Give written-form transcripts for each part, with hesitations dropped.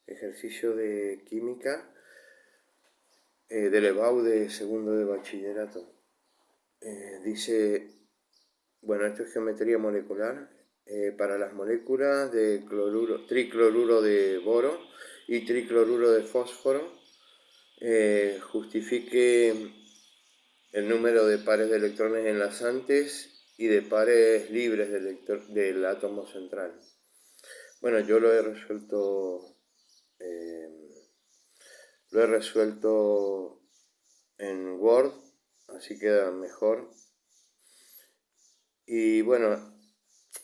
Ejercicio de química del EBAU de segundo de bachillerato. Dice, bueno, esto es geometría molecular. Para las moléculas de tricloruro de boro y tricloruro de fósforo, justifique el número de pares de electrones enlazantes y de pares libres del átomo central. Bueno, yo lo he resuelto en Word, así queda mejor. Y bueno,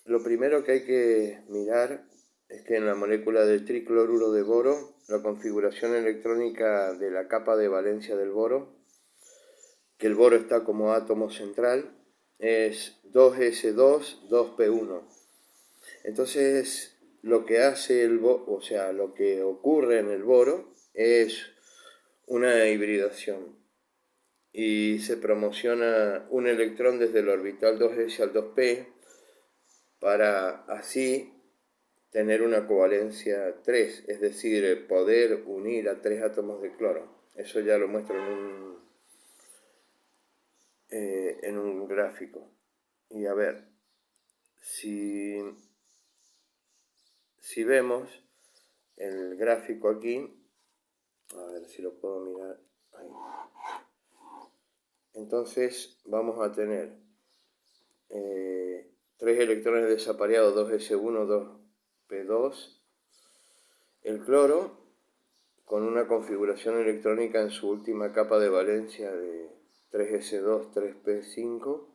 lo primero que hay que mirar es que en la molécula del tricloruro de boro, la configuración electrónica de la capa de valencia del boro, que el boro está como átomo central, es 2s2, 2p1. Entonces, lo que hace lo que ocurre en el boro es una hibridación y se promociona un electrón desde el orbital 2s al 2p para así tener una covalencia 3, es decir, poder unir a 3 átomos de cloro. Eso ya lo muestro en un gráfico. Y a ver, si vemos el gráfico aquí, a ver si lo puedo mirar ahí. Entonces vamos a tener 3 electrones desapareados, 2s1, 2p2, el cloro con una configuración electrónica en su última capa de valencia de 3s2, 3p5.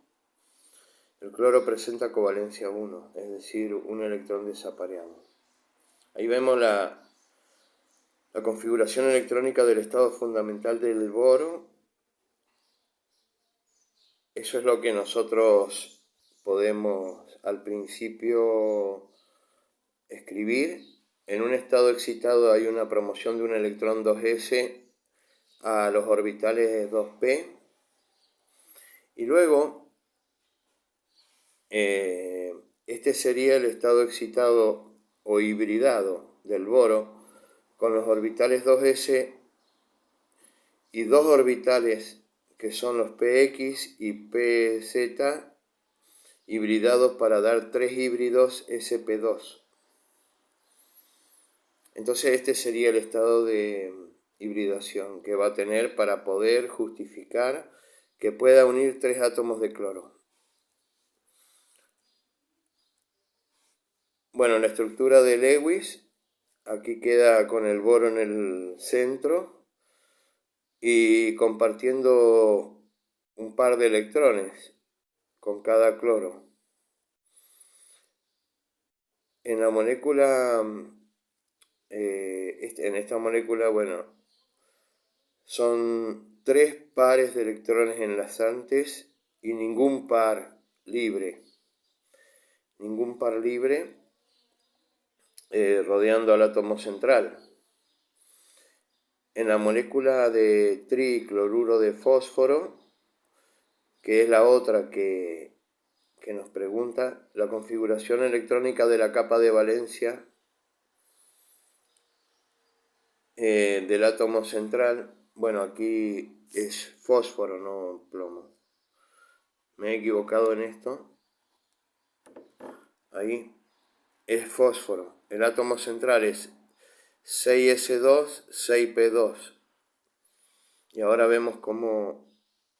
El cloro presenta covalencia 1, es decir, un electrón desapareado. Ahí vemos la configuración electrónica del estado fundamental del boro. Eso es lo que nosotros podemos al principio escribir. En un estado excitado hay una promoción de un electrón 2s a los orbitales 2p. Y luego, este sería el estado excitado o hibridado del boro con los orbitales 2s y dos orbitales que son los px y pz hibridados para dar 3 híbridos sp2. Entonces este sería el estado de hibridación que va a tener para poder justificar que pueda unir 3 átomos de cloro. Bueno, la estructura de Lewis, aquí queda con el boro en el centro y compartiendo un par de electrones con cada cloro. En la molécula, en esta molécula, bueno, son 3 pares de electrones enlazantes y ningún par libre. Ningún par libre rodeando al átomo central. En la molécula de tricloruro de fósforo, que es la otra que nos pregunta, la configuración electrónica de la capa de valencia del átomo central, bueno, aquí es fósforo, no plomo. Me he equivocado en esto. Ahí es fósforo. El átomo central es 6s2, 6p2. Y ahora vemos cómo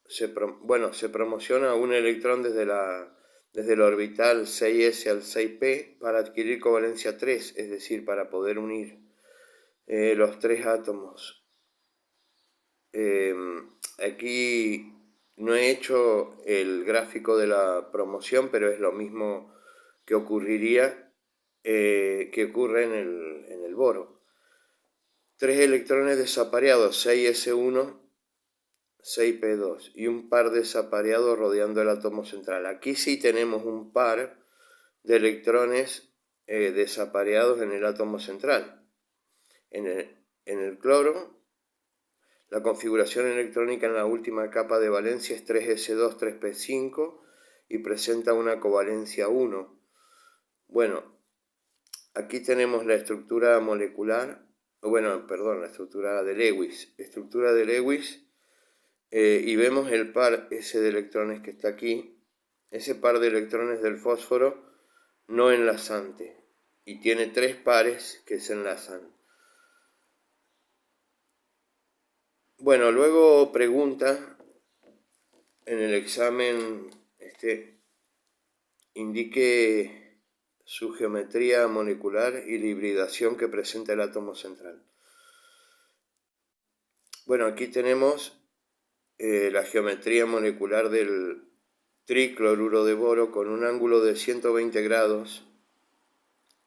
se promociona un electrón desde el orbital 6s al 6p para adquirir covalencia 3, es decir, para poder unir los 3 átomos. Aquí no he hecho el gráfico de la promoción, pero es lo mismo que ocurriría, que ocurre en el boro. 3 electrones desapareados, 6s1, 6p2 y un par desapareado rodeando el átomo central. Aquí sí tenemos un par de electrones desapareados en el átomo central. En el cloro, la configuración electrónica en la última capa de valencia es 3s2, 3p5 y presenta una covalencia 1. Bueno, aquí tenemos la estructura molecular bueno, perdón, la estructura de Lewis. Estructura de Lewis, y vemos el par ese de electrones que está aquí, ese par de electrones del fósforo no enlazante, y tiene 3 pares que se enlazan. Bueno, luego pregunta en el examen, indique su geometría molecular y la hibridación que presenta el átomo central. Bueno, aquí tenemos la geometría molecular del tricloruro de boro con un ángulo de 120 grados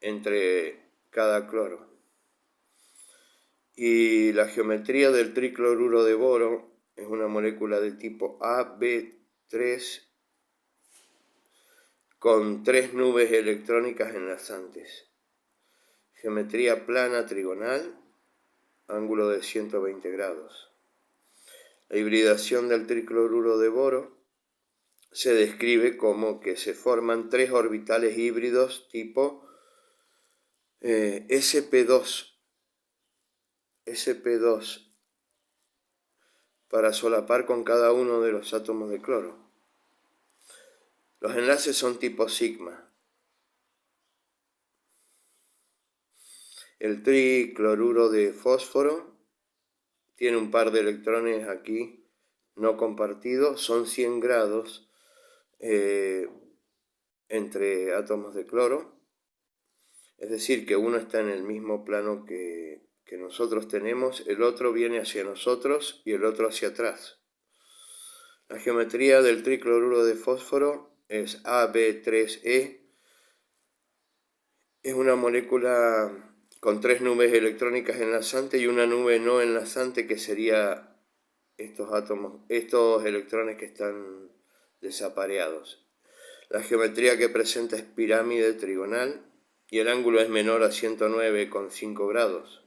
entre cada cloro. Y la geometría del tricloruro de boro es una molécula de tipo AB3 con 3 nubes electrónicas enlazantes. Geometría plana trigonal, ángulo de 120 grados. La hibridación del tricloruro de boro se describe como que se forman 3 orbitales híbridos tipo sp2 para solapar con cada uno de los átomos de cloro. Los enlaces son tipo sigma. El tricloruro de fósforo tiene un par de electrones aquí no compartidos, son 100 grados entre átomos de cloro, es decir, que uno está en el mismo plano que nosotros tenemos, el otro viene hacia nosotros y el otro hacia atrás. La geometría del tricloruro de fósforo es AB3E, es una molécula con 3 nubes electrónicas enlazantes y una nube no enlazante que sería estos electrones que están desapareados. La geometría que presenta es pirámide trigonal y el ángulo es menor a 109,5 grados.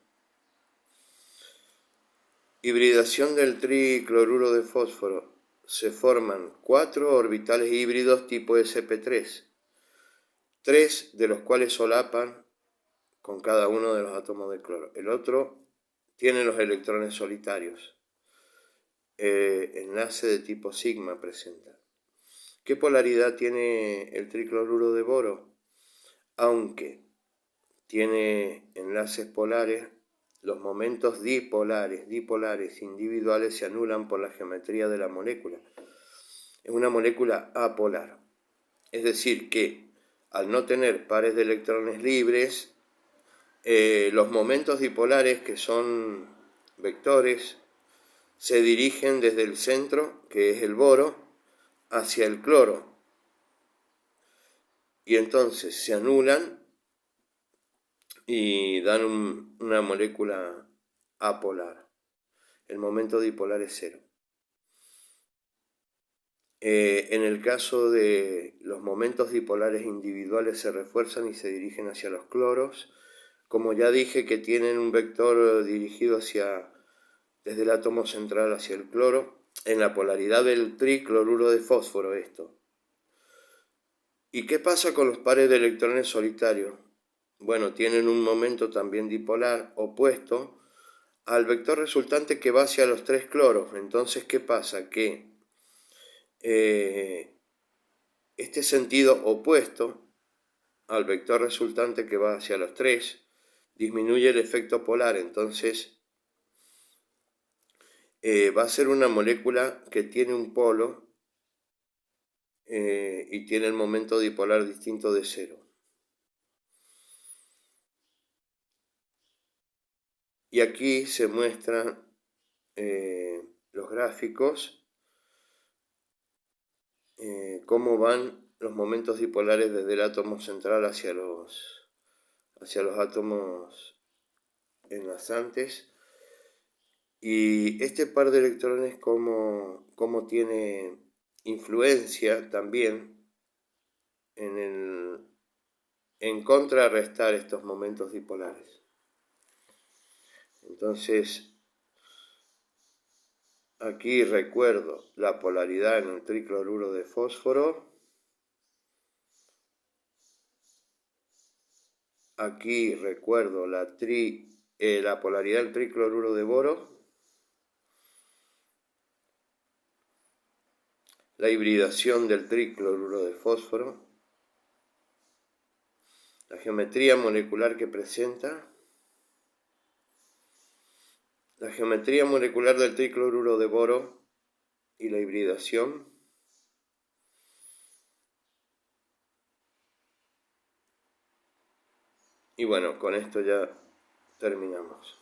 Hibridación del tricloruro de fósforo. Se forman 4 orbitales híbridos tipo sp3, 3 de los cuales solapan con cada uno de los átomos de cloro. El otro tiene los electrones solitarios. Enlace de tipo sigma presenta. ¿Qué polaridad tiene el tricloruro de boro? Aunque tiene enlaces polares, los momentos dipolares individuales se anulan por la geometría de la molécula. Es una molécula apolar. Es decir, que al no tener pares de electrones libres, los momentos dipolares, que son vectores, se dirigen desde el centro, que es el boro, hacia el cloro. Y entonces se anulan y dan una molécula apolar. El momento dipolar es 0. En el caso de los momentos dipolares individuales se refuerzan y se dirigen hacia los cloros. Como ya dije, que tienen un vector dirigido desde el átomo central hacia el cloro, en la polaridad del tricloruro de fósforo esto. ¿Y qué pasa con los pares de electrones solitarios? Bueno, tienen un momento también dipolar opuesto al vector resultante que va hacia los 3 cloros. Entonces, ¿qué pasa? Que este sentido opuesto al vector resultante que va hacia los 3 disminuye el efecto polar. Entonces, va a ser una molécula que tiene un polo y tiene el momento dipolar distinto de 0. Y aquí se muestran los gráficos, cómo van los momentos dipolares desde el átomo central hacia los átomos enlazantes. Y este par de electrones cómo tiene influencia también en contrarrestar estos momentos dipolares. Entonces, aquí recuerdo la polaridad en el tricloruro de fósforo. Aquí recuerdo la la polaridad del tricloruro de boro, la hibridación del tricloruro de fósforo, la geometría molecular que presenta, la geometría molecular del tricloruro de boro y la hibridación. Y bueno, con esto ya terminamos.